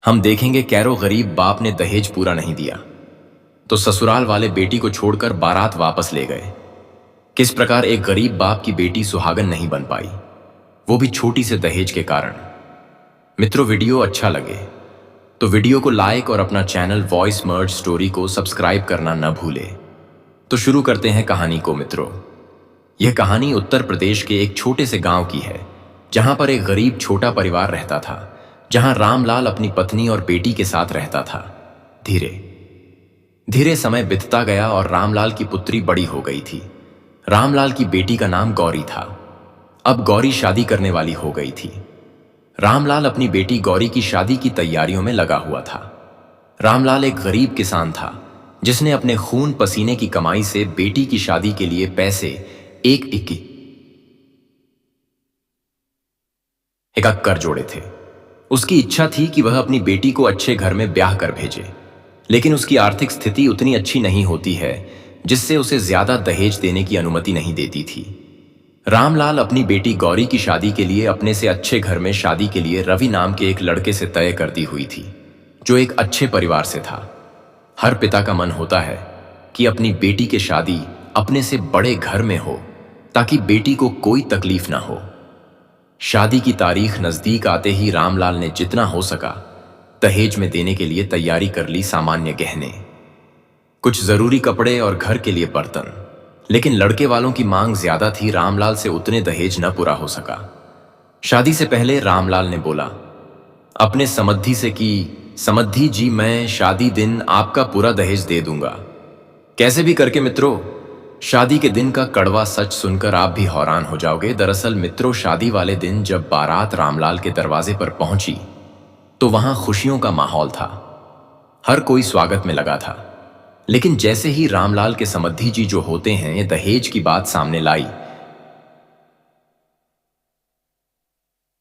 हम देखेंगे कैरो गरीब बाप ने दहेज पूरा नहीं दिया तो ससुराल वाले बेटी को छोड़कर बारात वापस ले गए। किस प्रकार एक गरीब बाप की बेटी सुहागन नहीं बन पाई, वो भी छोटी से दहेज के कारण। मित्रों, वीडियो अच्छा लगे तो वीडियो को लाइक और अपना चैनल वॉइस मर्ज स्टोरी को सब्सक्राइब करना न भूले। तो शुरू करते हैं कहानी को। मित्रों, यह कहानी उत्तर प्रदेश के एक छोटे से गांव की है, जहां पर एक गरीब छोटा परिवार रहता था, जहां रामलाल अपनी पत्नी और बेटी के साथ रहता था। धीरे धीरे समय बीतता गया और रामलाल की पुत्री बड़ी हो गई थी। रामलाल की बेटी का नाम गौरी था। अब गौरी शादी करने वाली हो गई थी। रामलाल अपनी बेटी गौरी की शादी की तैयारियों में लगा हुआ था। रामलाल एक गरीब किसान था, जिसने अपने खून पसीने की कमाई से बेटी की शादी के लिए पैसे एक कर जोड़े थे। उसकी इच्छा थी कि वह अपनी बेटी को अच्छे घर में ब्याह कर भेजे, लेकिन उसकी आर्थिक स्थिति उतनी अच्छी नहीं होती है जिससे उसे ज्यादा दहेज देने की अनुमति नहीं देती थी। रामलाल अपनी बेटी गौरी की शादी के लिए अपने से अच्छे घर में शादी के लिए रवि नाम के एक लड़के से तय कर दी हुई थी, जो एक अच्छे परिवार से था। हर पिता का मन होता है कि अपनी बेटी की शादी अपने से बड़े घर में हो, ताकि बेटी को कोई तकलीफ ना हो। शादी की तारीख नजदीक आते ही रामलाल ने जितना हो सका दहेज में देने के लिए तैयारी कर ली। सामान्य गहने, कुछ जरूरी कपड़े और घर के लिए बर्तन। लेकिन लड़के वालों की मांग ज्यादा थी। रामलाल से उतने दहेज न पूरा हो सका। शादी से पहले रामलाल ने बोला अपने समधी से कि समधी जी, मैं शादी दिन आपका पूरा दहेज दे दूंगा, कैसे भी करके। मित्रों, शादी के दिन का कड़वा सच सुनकर आप भी हैरान हो जाओगे। दरअसल मित्रों, शादी वाले दिन जब बारात रामलाल के दरवाजे पर पहुंची तो वहां खुशियों का माहौल था। हर कोई स्वागत में लगा था। लेकिन जैसे ही रामलाल के समधी जी जो होते हैं दहेज की बात सामने लाई,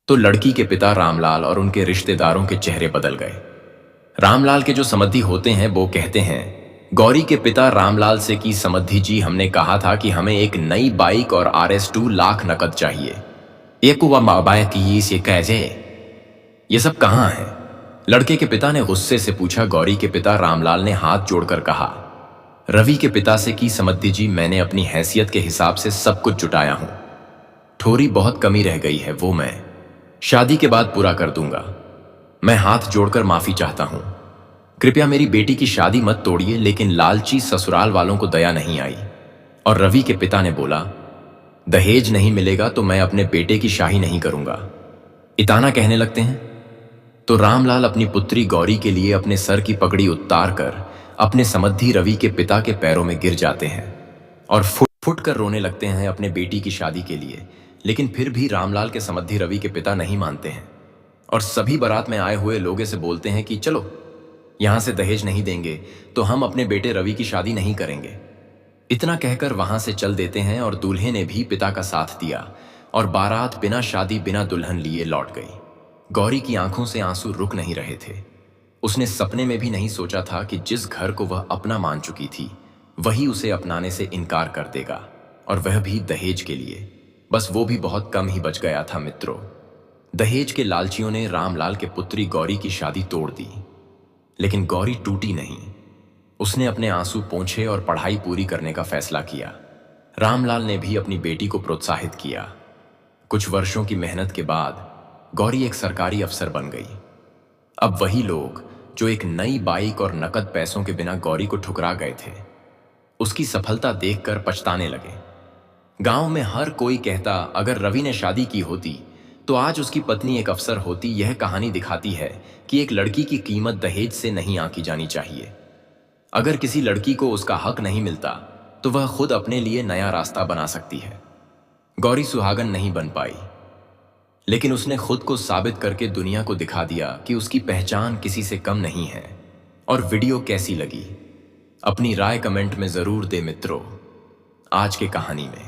तो लड़की के पिता रामलाल और उनके रिश्तेदारों के चेहरे बदल गए। रामलाल के जो समधी होते हैं वो कहते हैं गौरी के पिता रामलाल से कि समधी जी, हमने कहा था कि हमें एक नई बाइक और RS2 लाख नकद चाहिए। ये कैसे, ये सब कहां है? लड़के के पिता ने गुस्से से पूछा। गौरी के पिता रामलाल ने हाथ जोड़कर कहा रवि के पिता से कि समधी जी, मैंने अपनी हैसियत के हिसाब से सब कुछ जुटाया हूं। थोड़ी बहुत कमी रह गई है, वो मैं शादी के बाद पूरा कर दूंगा। मैं हाथ जोड़कर माफी चाहता हूं। कृपया मेरी बेटी की शादी मत तोड़िए। लेकिन लालची ससुराल वालों को दया नहीं आई और रवि के पिता ने बोला दहेज नहीं मिलेगा तो मैं अपने बेटे की शादी नहीं करूंगा। इताना कहने लगते हैं तो रामलाल अपनी पुत्री गौरी के लिए अपने सर की पगड़ी उतार कर अपने समधी रवि के पिता के पैरों में गिर जाते हैं और फुट फुट कर रोने लगते हैं अपने बेटी की शादी के लिए। लेकिन फिर भी रामलाल के समधी रवि के पिता नहीं मानते हैं और सभी बारात में आए हुए लोगों से बोलते हैं कि चलो, यहां से दहेज नहीं देंगे तो हम अपने बेटे रवि की शादी नहीं करेंगे। इतना कहकर वहां से चल देते हैं और दूल्हे ने भी पिता का साथ दिया और बारात बिना शादी बिना दुल्हन लिए लौट गई। गौरी की आंखों से आंसू रुक नहीं रहे थे। उसने सपने में भी नहीं सोचा था कि जिस घर को वह अपना मान चुकी थी वही उसे अपनाने से इनकार कर देगा, और वह भी दहेज के लिए। बस वो भी बहुत कम ही बच गया था। मित्रों, दहेज के लालचियों ने रामलाल के पुत्री गौरी की शादी तोड़ दी, लेकिन गौरी टूटी नहीं। उसने अपने आंसू पोंछे और पढ़ाई पूरी करने का फैसला किया। रामलाल ने भी अपनी बेटी को प्रोत्साहित किया। कुछ वर्षों की मेहनत के बाद गौरी एक सरकारी अफसर बन गई। अब वही लोग जो एक नई बाइक और नकद पैसों के बिना गौरी को ठुकरा गए थे, उसकी सफलता देखकर पछताने लगे। गांव में हर कोई कहता अगर रवि ने शादी की होती तो आज उसकी पत्नी एक अफसर होती। यह कहानी दिखाती है कि एक लड़की की कीमत दहेज से नहीं आंकी जानी चाहिए। अगर किसी लड़की को उसका हक नहीं मिलता तो वह खुद अपने लिए नया रास्ता बना सकती है। गौरी सुहागन नहीं बन पाई, लेकिन उसने खुद को साबित करके दुनिया को दिखा दिया कि उसकी पहचान किसी से कम नहीं है। और वीडियो कैसी लगी अपनी राय कमेंट में जरूर दे मित्रों। आज के कहानी में